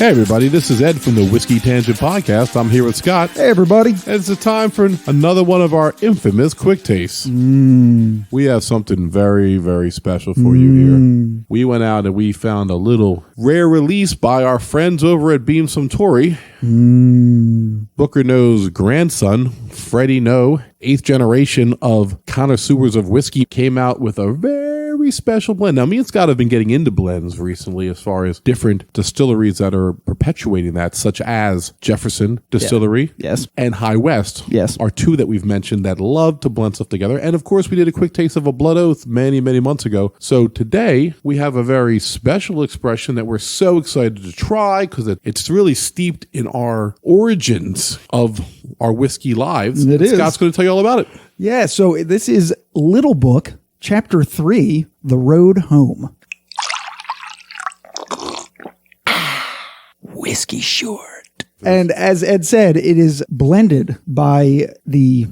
Hey everybody, this is Ed from the Whiskey Tangent Podcast. I'm here with Scott. Hey everybody. And it's the time for another one of our infamous quick tastes. We have something very, very special for you here. We went out and we found a little rare release by our friends over at Beam Suntory. Booker No's grandson, Freddie No, 8th generation of connoisseurs of whiskey, came out with a very special blend. Now, me and Scott have been getting into blends recently as far as different distilleries that are perpetuating that, such as Jefferson Distillery and High West are two that we've mentioned that love to blend stuff together. And of course, we did a quick taste of a Blood Oath many, many months ago. So today, we have a very special expression that we're so excited to try because it's really steeped in our origins of our whiskey lives. It is. Scott's going to tell you all about it. Yeah, so this is Little Book, Chapter 3, The Road Home. Whiskey short. And as Ed said, it is blended by the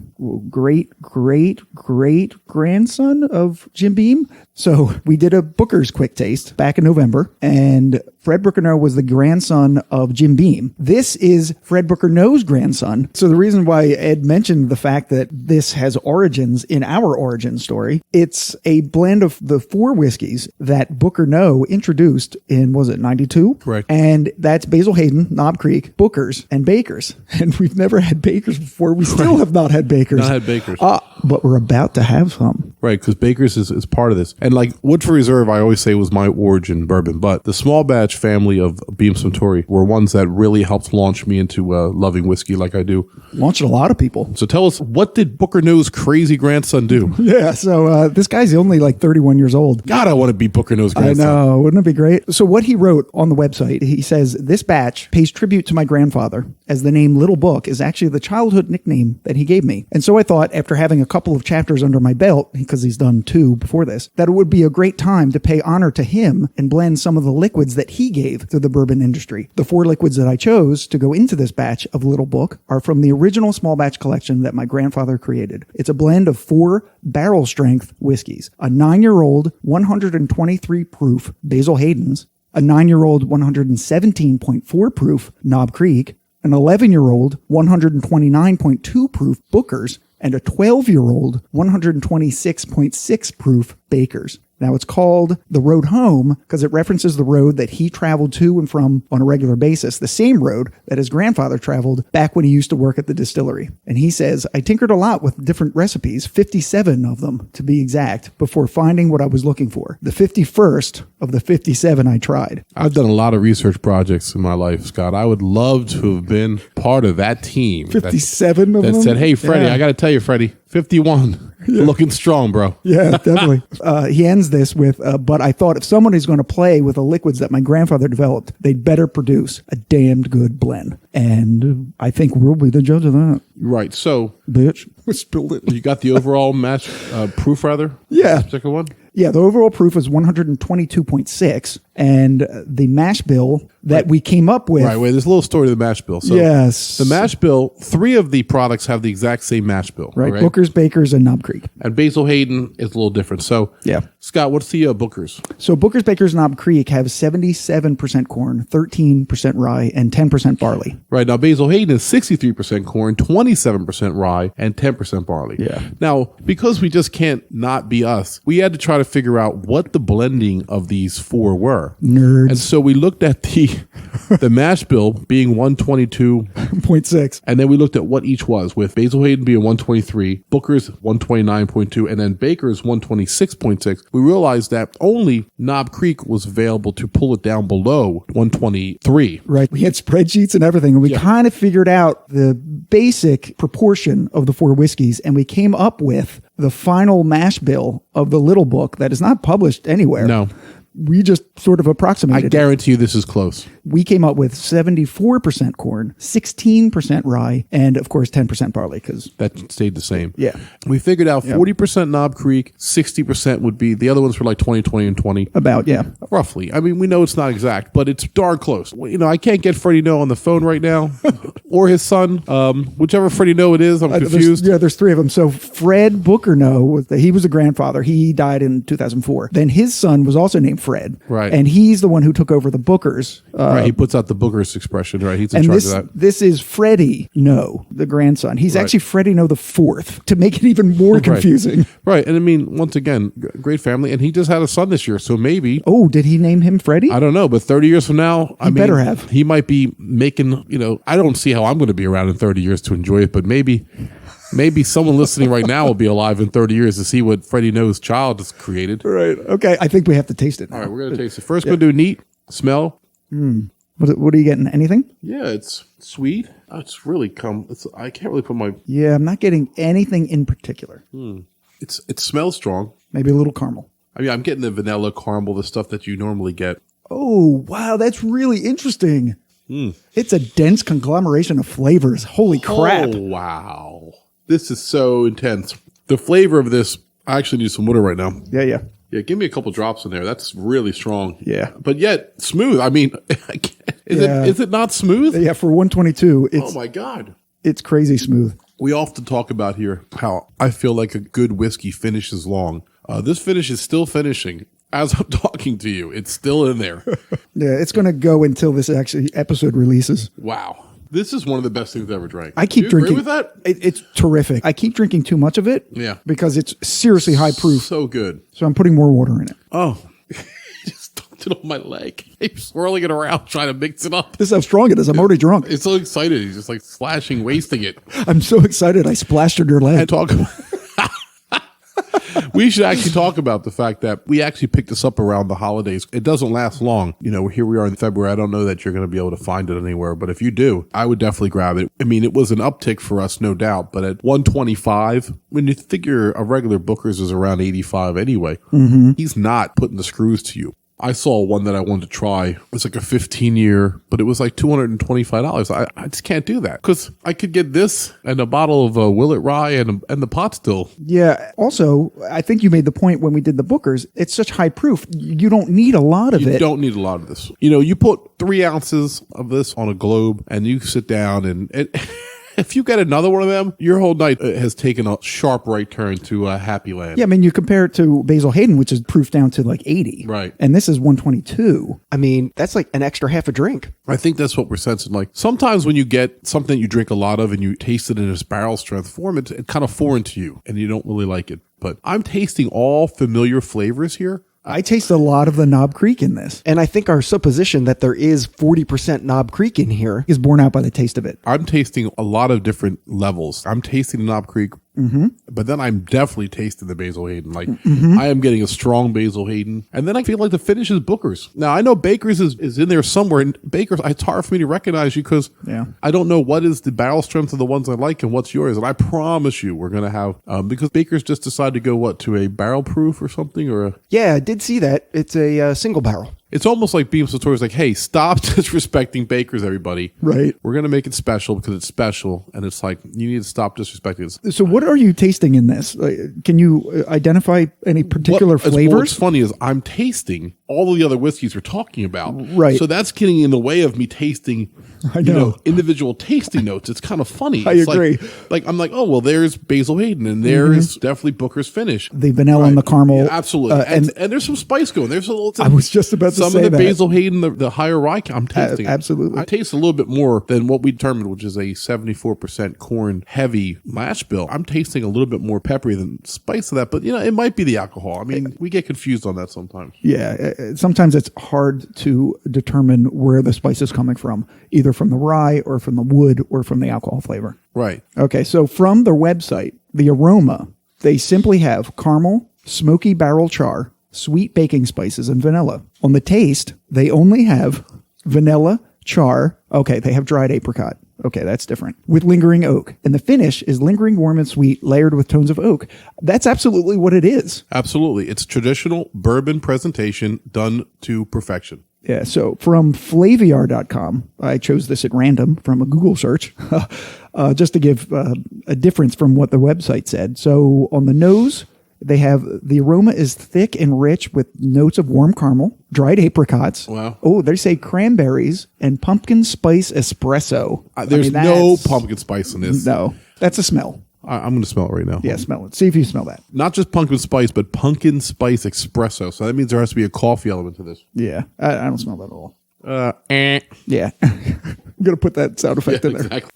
great-great-great-grandson of Jim Beam. So we did a Booker's quick taste back in November, and Fred Booker No was the grandson of Jim Beam. This is Fred Booker No's grandson. So the reason why Ed mentioned the fact that this has origins in our origin story, it's a blend of the 4 whiskeys that Booker No introduced in, was it 92? Correct. And that's Basil Hayden, Knob Creek, Booker's, and Baker's. And we've never had Baker's before. We still have not had Baker's. Not had Baker's. But we're about to have some. Right, because Baker's is part of this. And like Woodford Reserve, I always say was my origin bourbon. But the small batch family of Beam Suntory were ones that really helped launch me into loving whiskey like I do. Launched a lot of people. So tell us, what did Booker No's crazy grandson do? Yeah, so this guy's only like 31 years old. God, I want to be Booker No's grandson. I know, wouldn't it be great? So what he wrote on the website, he says, this batch pays tribute to my grandfather, as the name Little Book is actually the childhood nickname that he gave me. And so I thought, after having a couple of chapters under my belt, because he's done 2 before this, that it would be a great time to pay honor to him and blend some of the liquids that he gave to the bourbon industry. The 4 liquids that I chose to go into this batch of Little Book are from the original small batch collection that my grandfather created. It's a blend of 4 barrel strength whiskeys, a 9-year-old 123 proof Basil Hayden's, a 9-year-old 117.4 proof Knob Creek, an 11-year-old 129.2 proof Booker's, and a 12-year-old 126.6 proof Baker's. Now, it's called The Road Home because it references the road that he traveled to and from on a regular basis, the same road that his grandfather traveled back when he used to work at the distillery. And he says, I tinkered a lot with different recipes, 57 of them to be exact, before finding what I was looking for. The 51st of the 57 I tried. I've done a lot of research projects in my life, Scott. I would love to have been part of that team. 57 of them? That said, hey, Freddie, I got to tell you, Freddie, 51. Looking strong, bro. Yeah, definitely. He ends this with, but I thought if someone is going to play with the liquids that my grandfather developed, they'd better produce a damned good blend. And I think we'll be the judge of that. Right. So, bitch, we spilled it. You got the overall match proof, rather? Yeah. Second one? Yeah, the overall proof is 122.6, and the mash bill that we came up with... Right, wait, there's a little story to the mash bill. So yes. The mash bill, 3 of the products have the exact same mash bill. Right, Booker's, Baker's, and Knob Creek. And Basil Hayden is a little different. So, yeah. Scott, what's the Booker's? So Booker's, Baker's, Knob Creek have 77% corn, 13% rye, and 10% barley. Right, now Basil Hayden is 63% corn, 27% rye, and 10% barley. Yeah. Now, because we just can't not be us, we had to try to figure out what the blending of these 4 were. Nerds. And so we looked at the mash bill being 122.6, and then we looked at what each was, with Basil Hayden being 123, Booker's 129.2, and then Baker's 126.6. We realized that only Knob Creek was available to pull it down below 123. Right. We had spreadsheets and everything, and we kind of figured out the basic proportion of the 4 whiskeys, and we came up with the final mash bill of the Little Book that is not published anywhere. No. We just sort of approximated. I guarantee you this is close. We came up with 74% corn, 16% rye, and of course 10% barley, because that stayed the same. Yeah. We figured out 40% Knob Creek, 60% would be, the other ones were like 20, 20, and 20. About, yeah. Roughly. I mean, we know it's not exact, but it's darn close. You know, I can't get Freddie No on the phone right now, or his son, whichever Freddie No it is. I'm confused. There's 3 of them. So Fred Booker No, he was a grandfather. He died in 2004. Then his son was also named Fred. Right. And he's the one who took over the Bookers. Right. He puts out the Booker's expression. Right. He's in And charge of that. this is Freddie No, the grandson. He's actually Freddie No the fourth, to make it even more confusing. Right. And I mean, once again, great family. And he just had a son this year. So maybe. Oh, did he name him Freddie? I don't know. But 30 years from now, I mean, better have. He might be making, I don't see how I'm going to be around in 30 years to enjoy it. But maybe someone listening right now will be alive in 30 years to see what Freddie No's child has created. Right. Okay. I think we have to taste it now. All right. We're going to taste it. First, we're going to do neat, smell. What are you getting? Anything? Yeah, it's sweet. It's really I can't really put my. Yeah, I'm not getting anything in particular. It smells strong. Maybe a little caramel. I mean, I'm getting the vanilla, caramel, the stuff that you normally get. Oh, wow. That's really interesting. It's a dense conglomeration of flavors. Holy crap. Oh, wow. This is so intense. The flavor of this, I actually need some water right now. Yeah. Yeah, give me a couple drops in there. That's really strong. Yeah. But yet, smooth. I mean, is it not smooth? Yeah, for 122, Oh, my God. it's crazy smooth. We often talk about here how I feel like a good whiskey finishes long. This finish is still finishing. As I'm talking to you, it's still in there. Yeah, it's going to go until this episode releases. Wow. This is one of the best things I've ever drank. I keep Do you drinking. agree with that? It's terrific. I keep drinking too much of it. Yeah. Because it's seriously high proof. So good. So I'm putting more water in it. Oh, just dumped it on my leg. He's swirling it around, trying to mix it up. This is how strong it is. I'm already drunk. It's so excited. He's just like splashing, wasting it. I'm so excited. I splashed under your leg. And talk about. We should actually talk about the fact that we actually picked this up around the holidays. It doesn't last long. Here we are in February. I don't know that you're going to be able to find it anywhere, but if you do, I would definitely grab it. I mean, it was an uptick for us, no doubt, but at 125, when you figure a regular Booker's is around 85 anyway, he's not putting the screws to you. I saw one that I wanted to try. It was like a 15-year, but it was like $225. I just can't do that because I could get this and a bottle of Willet Rye and the pot still. Yeah. Also, I think you made the point when we did the Bookers. It's such high proof. You don't need a lot of it. You don't need a lot of this. You put 3 ounces of this on a globe and you sit down and if you get another one of them, your whole night has taken a sharp right turn to Happy Land. Yeah, I mean, you compare it to Basil Hayden, which is proof down to like 80. Right. And this is 122. I mean, that's like an extra half a drink. I think that's what we're sensing. Like sometimes when you get something you drink a lot of and you taste it in its barrel strength form, it's kind of foreign to you and you don't really like it. But I'm tasting all familiar flavors here. I taste a lot of the Knob Creek in this. And I think our supposition that there is 40% Knob Creek in here is borne out by the taste of it. I'm tasting a lot of different levels. I'm tasting the Knob Creek, but then I'm definitely tasting the Basil Hayden. Like I am getting a strong Basil Hayden. And then I feel like the finish is Booker's. Now I know Baker's is in there somewhere. And Baker's, it's hard for me to recognize you because I don't know what is the barrel strength of the ones I like and what's yours. And I promise you we're going to have, because Baker's just decided to go to a barrel proof or something or Yeah, I did see that. It's a single barrel. It's almost like Beam Satori's like, hey, stop disrespecting Baker's, everybody. Right. We're going to make it special because it's special. And it's like, you need to stop disrespecting it. So what are you tasting in this? Can you identify any particular flavors? What's funny is I'm tasting all of the other whiskeys we're talking about. Right. So that's getting in the way of me tasting individual tasting notes. It's kind of funny. I agree. Like I'm like, oh, well, there's Basil Hayden and there's definitely Booker's finish. The vanilla and the caramel. Yeah, absolutely. And there's some spice going. There's a little. I was just about to say that. Some of the Basil Hayden, the higher rye, I'm tasting. Absolutely. I taste a little bit more than what we determined, which is a 74% corn heavy mash bill. I'm tasting a little bit more peppery than spice of that, but it might be the alcohol. I mean, we get confused on that sometimes. Yeah. Sometimes it's hard to determine where the spice is coming from, either from the rye or from the wood or from the alcohol flavor. Right. Okay. So from their website, the aroma, they simply have caramel, smoky barrel char, sweet baking spices, and vanilla. On the taste, they only have vanilla, char. Okay, they have dried apricot. Okay, that's different. With lingering oak. And the finish is lingering warm and sweet, layered with tones of oak. That's absolutely what it is. Absolutely. It's traditional bourbon presentation done to perfection. Yeah, so from Flaviar.com, I chose this at random from a Google search, just to give a difference from what the website said. So on the nose, they have the aroma is thick and rich with notes of warm caramel, dried apricots. Wow. Oh, they say cranberries and pumpkin spice espresso. There's no pumpkin spice in this. No, that's a smell. I'm going to smell it right now. Yeah, smell it. See if you smell that. Not just pumpkin spice, but pumpkin spice espresso. So that means there has to be a coffee element to this. Yeah, I don't smell that at all. Eh. Yeah. I'm going to put that sound effect in there. Exactly.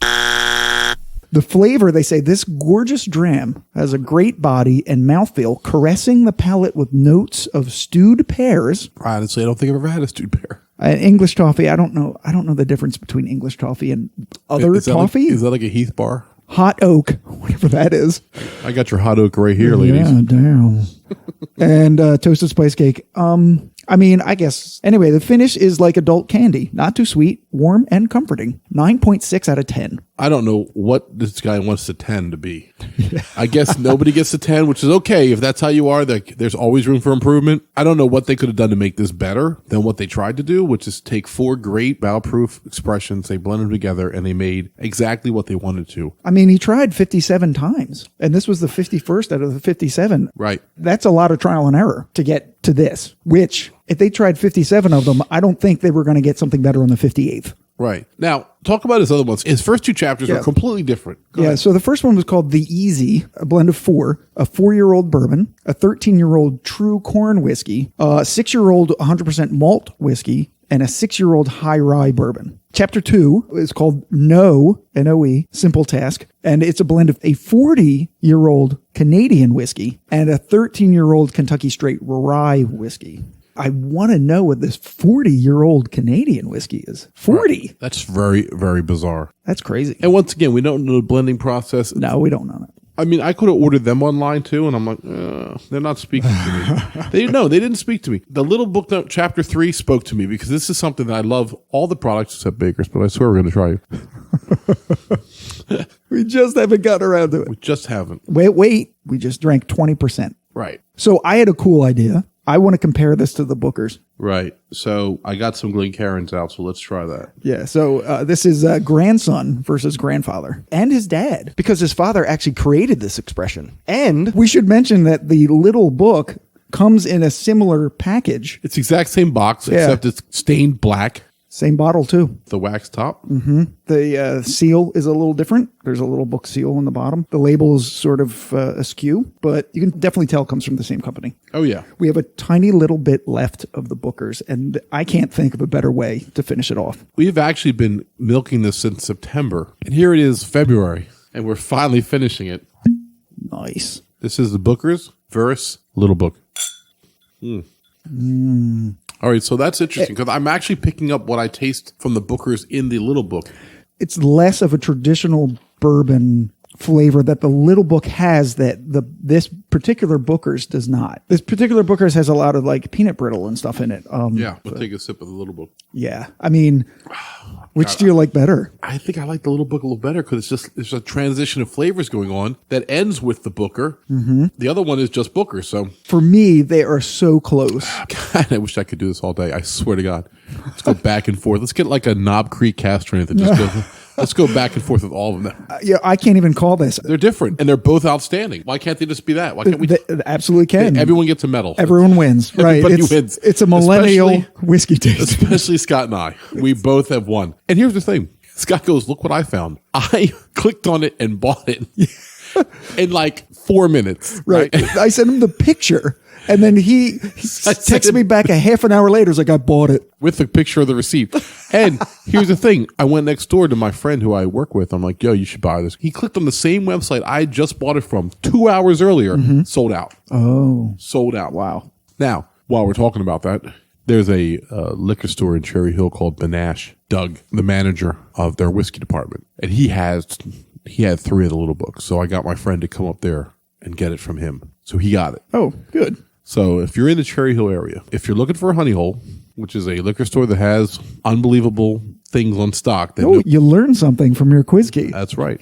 The flavor, they say, this gorgeous dram has a great body and mouthfeel, caressing the palate with notes of stewed pears. Honestly, I don't think I've ever had a stewed pear. English toffee, I don't know the difference between English toffee and other toffee. Is that like a Heath bar? Hot oak, whatever that is. I got your hot oak right here, ladies. Yeah, damn. And toasted spice cake. I mean, I guess. Anyway, the finish is like adult candy. Not too sweet, warm, and comforting. 9.6 out of 10. I don't know what this guy wants the 10 to be. I guess nobody gets the 10, which is okay. If that's how you are, there's always room for improvement. I don't know what they could have done to make this better than what they tried to do, which is take 4 great barrel-proof expressions, they blended them together, and they made exactly what they wanted to. I mean, he tried 57 times, and this was the 51st out of the 57. Right. That's a lot of trial and error to get to this, which, if they tried 57 of them, I don't think they were going to get something better on the 58th. Right. Now, talk about his other ones. His first 2 chapters are completely different. Go ahead. So the first one was called The Easy, a blend of 4, a 4-year-old bourbon, a 13-year-old true corn whiskey, a 6-year-old 100% malt whiskey, and a 6-year-old high rye bourbon. Chapter 2 is called N-O-E, Simple Task, and it's a blend of a 40-year-old Canadian whiskey and a 13-year-old Kentucky Straight rye whiskey. I want to know what this 40-year-old Canadian whiskey is. 40. Right. That's very, very bizarre. That's crazy. And once again, we don't know the blending process. No, we don't know that. I mean, I could have ordered them online too, and I'm like, they're not speaking to me. They didn't speak to me. The little book, chapter 3, spoke to me because this is something that I love. All the products except Baker's, but I swear we're going to try it. We just haven't gotten around to it. We just haven't. Wait. We just drank 20%. Right. So I had a cool idea. I want to compare this to the Bookers. Right. So I got some Glencairns out, so let's try that. Yeah. So this is grandson versus grandfather and his dad, Because his father actually created this expression. And we should mention that the little book comes in a similar package. It's the exact same box, except it's stained black. Same bottle, too. The wax top. Mm-hmm. The seal is a little different. There's a little book seal on the bottom. The label is sort of askew, but you can definitely tell it comes from the same company. Oh, yeah. We have a tiny little bit left of the Bookers, and I can't think of a better way to finish it off. We've actually been milking this since September, and here it is February, and we're finally finishing it. Nice. This is the Booker's versus Little Book. All right, so that's interesting because I'm actually picking up what I taste from the Booker's in the Little Book. It's less of a traditional bourbon flavor that the Little Book has that this particular Booker's does not. This particular Booker's has a lot of like peanut brittle and stuff in it. We'll take a sip of the Little Book. Yeah, I mean, which do you like better? I think I like the Little Book a little better because there's a transition of flavors going on that ends with the Booker. Mm-hmm. The other one is just Booker. So for me, they are so close. God, I wish I could do this all day. I swear to God. Let's go back and forth. Let's get like a Knob Creek cast strength that just goes. Let's go back and forth with all of them. I can't even call this. They're different, and they're both outstanding. Why can't they just be that? Why can't we? They absolutely can. Everyone gets a medal. Everyone wins. Right. Everybody wins. It's a millennial whiskey taste. Especially Scott and I. We both have won. And here's the thing. Scott goes, look what I found. I clicked on it and bought it in like 4 minutes. Right. I sent him the picture. And then he texted me back a half an hour later. It's like, I bought it. With a picture of the receipt. And here's the thing. I went next door to my friend who I work with. I'm like, yo, you should buy this. He clicked on the same website I just bought it from 2 hours earlier. Mm-hmm. Sold out. Oh. Sold out. Wow. Now, while we're talking about that, there's a liquor store in Cherry Hill called Benash. Doug, the manager of their whiskey department. And he had 3 of the Little Books. So I got my friend to come up there and get it from him. So he got it. Oh, good. So if you're in the Cherry Hill area, if you're looking for a Honey Hole, which is a liquor store that has unbelievable things on stock. You learned something from your quiz key. That's right.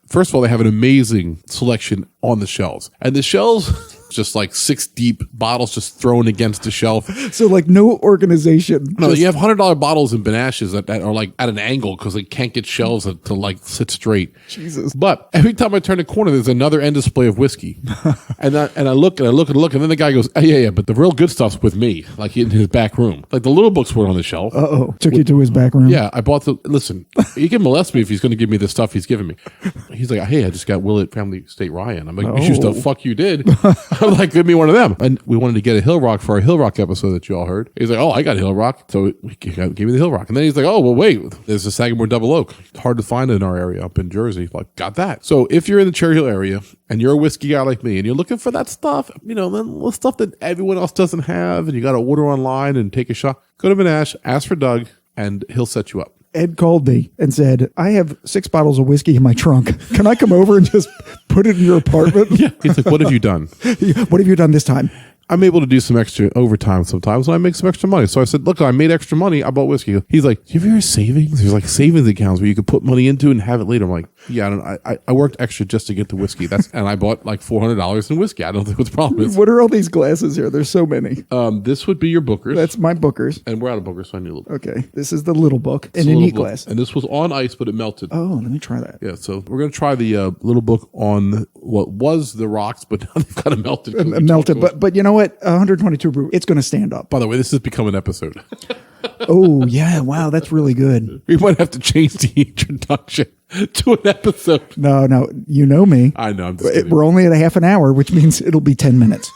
First of all, they have an amazing selection on the shelves. And the shelves just like 6 deep bottles just thrown against the shelf. So like no organization. No, you have $100 bottles in Benash's that are like at an angle because they can't get shelves to like sit straight. Jesus. But every time I turn a corner, there's another end display of whiskey. and I look, and then the guy goes, yeah, but the real good stuff's with me, like in his back room. Like the little books were on the shelf. Took you to his back room. Yeah, I bought listen, he can molest me if he's going to give me the stuff he's giving me. He's like, hey, I just got Willett Family Estate Ryan. I'm like, you just the fuck you did. I'm like, give me one of them. And we wanted to get a Hill Rock for our Hill Rock episode that you all heard. He's like, oh, I got Hill Rock. So he gave me the Hill Rock. And then he's like, oh, well, wait, there's a Sagamore Double Oak. It's hard to find in our area up in Jersey. Like, got that. So if you're in the Cherry Hill area and you're a whiskey guy like me and you're looking for that stuff, then the stuff that everyone else doesn't have and you got to order online and take a shot, go to Benash, ask for Doug, and he'll set you up. Ed called me and said, I have 6 bottles of whiskey in my trunk. Can I come over and just put it in your apartment? Yeah. He's like, what have you done? What have you done this time? I'm able to do some extra overtime sometimes when I make some extra money. So I said, look, I made extra money. I bought whiskey. He's like, do you ever hear of savings? There's like savings accounts where you could put money into and have it later. I'm like, yeah, I worked extra just to get the whiskey. And I bought like $400 in whiskey. I don't think what the problem is. What are all these glasses here? There's so many. This would be your Booker's. That's my Booker's. And we're out of Booker's, so I need a little. Okay. This is the little book in a neat glass. And this was on ice, but it melted. Oh, let me try that. Yeah, so we're going to try the little book on what was the rocks, but now they've got it melted. Melted. But you know what? 122 proof. It's going to stand up. By the way, this has become an episode. Oh, yeah. Wow. That's really good. We might have to change the introduction to an episode. No. You know me. I know. I'm just kidding. We're only at a half an hour, which means it'll be 10 minutes.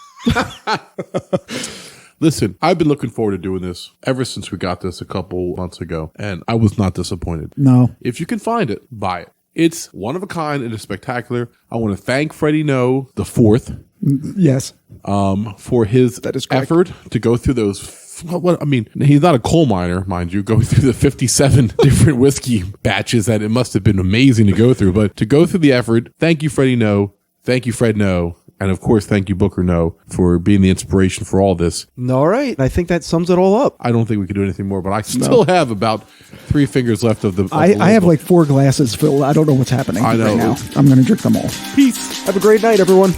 Listen, I've been looking forward to doing this ever since we got this a couple months ago, and I was not disappointed. No. If you can find it, buy it. It's one of a kind. It is spectacular. I want to thank Freddie No the Fourth. Yes. For his effort to go through those. What I mean, he's not a coal miner, mind you, going through the 57 different whiskey batches that it must have been amazing to go through. But to go through the effort, thank you, Freddie No. Thank you, Fred No. And of course, thank you, Booker No, for being the inspiration for all this. All right. I think that sums it all up. I don't think we could do anything more, but I still have about 3 fingers left of the. I have like 4 glasses filled. I don't know what's happening right now. I'm going to drink them all. Peace. Have a great night, everyone.